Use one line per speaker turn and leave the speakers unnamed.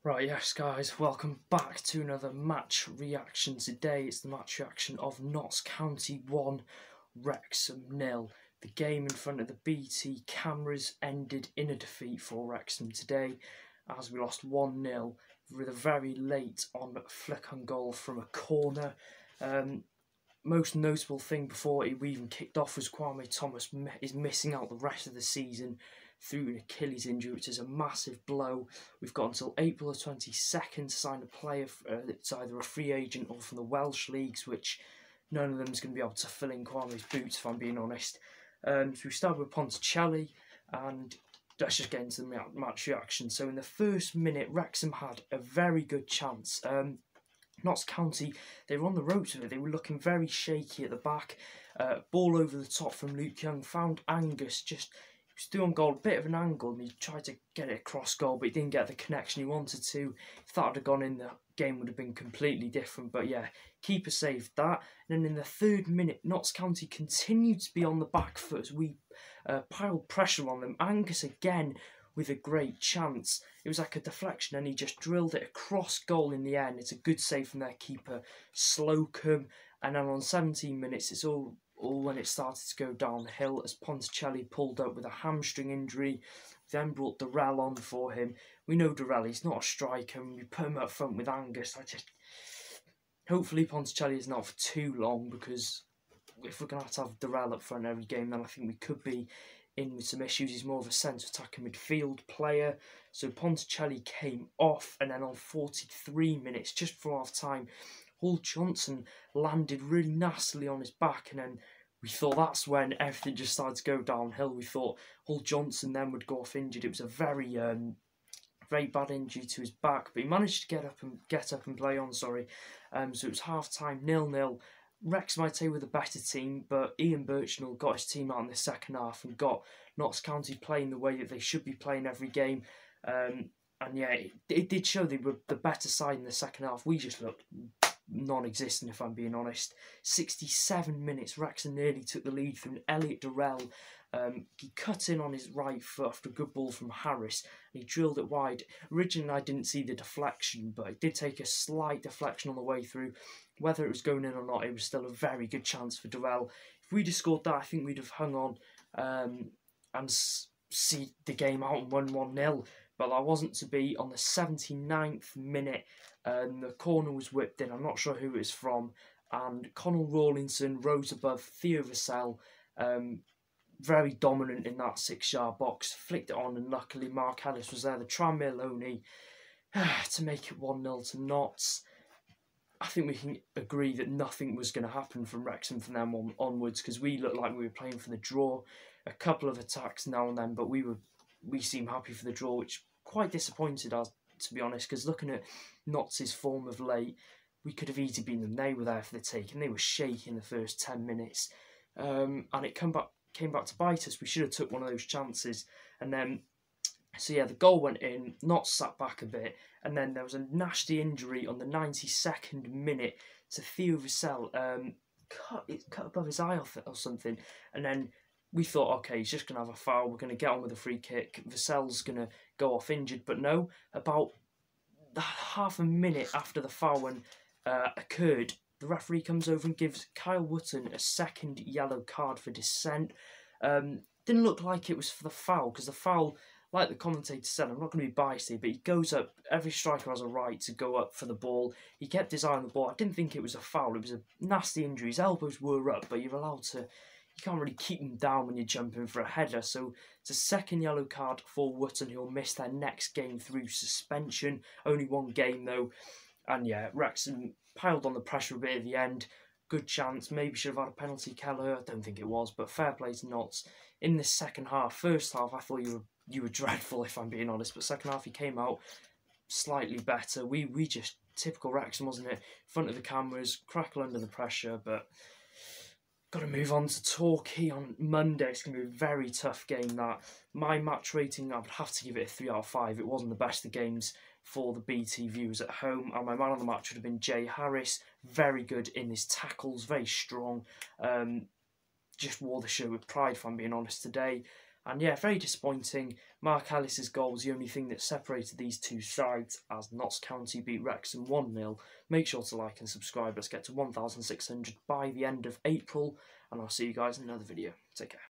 Right, yes guys, welcome back to another match reaction. Today it's the match reaction of Notts County 1, Wrexham 0. The game in front of the BT cameras ended in a defeat for Wrexham today as we lost 1-0 with a very late on flick on goal from a corner. Most notable thing before we even kicked off was Kwame Thomas is missing out the rest of the season through an Achilles injury, which is a massive blow. We've got until April the 22nd to sign a player. It's either a free agent or from the Welsh leagues, which none of them is going to be able to fill in Kwame's boots, if I'm being honest. So we start with Ponticelli, and let's just get into the match reaction. So in the first minute, Wrexham had a very good chance. Notts County, they were on the ropes with it. They were looking very shaky at the back. Ball over the top from Luke Young, found Angus, just he was through on goal, a bit of an angle, and he tried to get it across goal, but he didn't get the connection he wanted to. If that had gone in, the game would have been completely different. But yeah, keeper saved that. And then in the third minute, Notts County continued to be on the back foot as we piled pressure on them. Angus again with a great chance. It was like a deflection and he just drilled it across goal in the end. It's a good save from their keeper, Slocum. And then on 17 minutes, it's all when it started to go downhill as Ponticelli pulled up with a hamstring injury, then brought Durrell on for him. We know Durrell, he's not a striker, and we put him up front with Angus. Hopefully Ponticelli is not for too long, because if we're going to have Durrell up front every game, then I think we could be in with some issues. He's more of a centre attacking midfield player. So Ponticelli came off, and then on 43 minutes, just before half time, Hull Johnson landed really nastily on his back, and then we thought that's when everything just started to go downhill. We thought Hull Johnson then would go off injured. It was a very bad injury to his back, but he managed to get up and play on. So it was half time 0-0. Wrexham, I'd say, were the better team, but Ian Birchnell got his team out in the second half and got Notts County playing the way that they should be playing every game. And yeah, it did show they were the better side in the second half. We just looked non-existent, if I'm being honest. 67 minutes, Wrexham nearly took the lead through Elliot Durrell. He cut in on his right foot after a good ball from Harris, and he drilled it wide. Originally, I didn't see the deflection, but it did take a slight deflection on the way through. Whether it was going in or not, it was still a very good chance for Durrell. If we'd have scored that, I think we'd have hung on and see the game out and won 1-0. But that wasn't to be. On the 79th minute, the corner was whipped in. I'm not sure who it was from. And Connell Rawlinson rose above Theo Vassell, very dominant in that 6-yard box, flicked it on, and luckily Mark Ellis was there, the Tranmere to make it 1-0 to Notts. I think we can agree that nothing was going to happen from Wrexham from them onwards, because we looked like we were playing for the draw. A couple of attacks now and then, but we seemed happy for the draw, which quite disappointed us, to be honest, because looking at Notts' form of late, we could have easily beaten them. They were there for the take, and they were shaking the first 10 minutes. And it came back to bite us. We should have took one of those chances. And then, so yeah, the goal went in, Notts sat back a bit, and then there was a nasty injury on the 92nd minute to Theo Vassell. Cut above his eye or something, and then we thought, okay, he's just going to have a foul, we're going to get on with a free kick, Vassell's going to go off injured. But no, about half a minute after the foul occurred, the referee comes over and gives Kyle Wootton a second yellow card for dissent. Didn't look like it was for the foul, because the foul, like the commentator said, I'm not going to be biased here, but he goes up, every striker has a right to go up for the ball. He kept his eye on the ball. I didn't think it was a foul, it was a nasty injury. His elbows were up, but you're allowed to, you can't really keep them down when you're jumping for a header. So it's a second yellow card for Wootton, who'll miss their next game through suspension. Only one game though. And yeah, Wrexham piled on the pressure a bit at the end. Good chance, maybe should have had a penalty, Keller. I don't think it was, but fair play to Notts. In the second half, first half, I thought you were dreadful, if I'm being honest, but second half he came out slightly better. We just, typical Wrexham, wasn't it? In front of the cameras, crackle under the pressure, but got to move on to Torquay on Monday. It's going to be a very tough game, that. My match rating, I would have to give it a 3 out of 5. It wasn't the best of games for the BT viewers at home, and my man of the match would have been Jay Harris. Very good in his tackles, very strong. Just wore the show with pride, if I'm being honest, today. And yeah, very disappointing. Mark Ellis's goal was the only thing that separated these two sides, as Notts County beat Wrexham 1-0. Make sure to like and subscribe. Let's get to 1,600 by the end of April, and I'll see you guys in another video. Take care.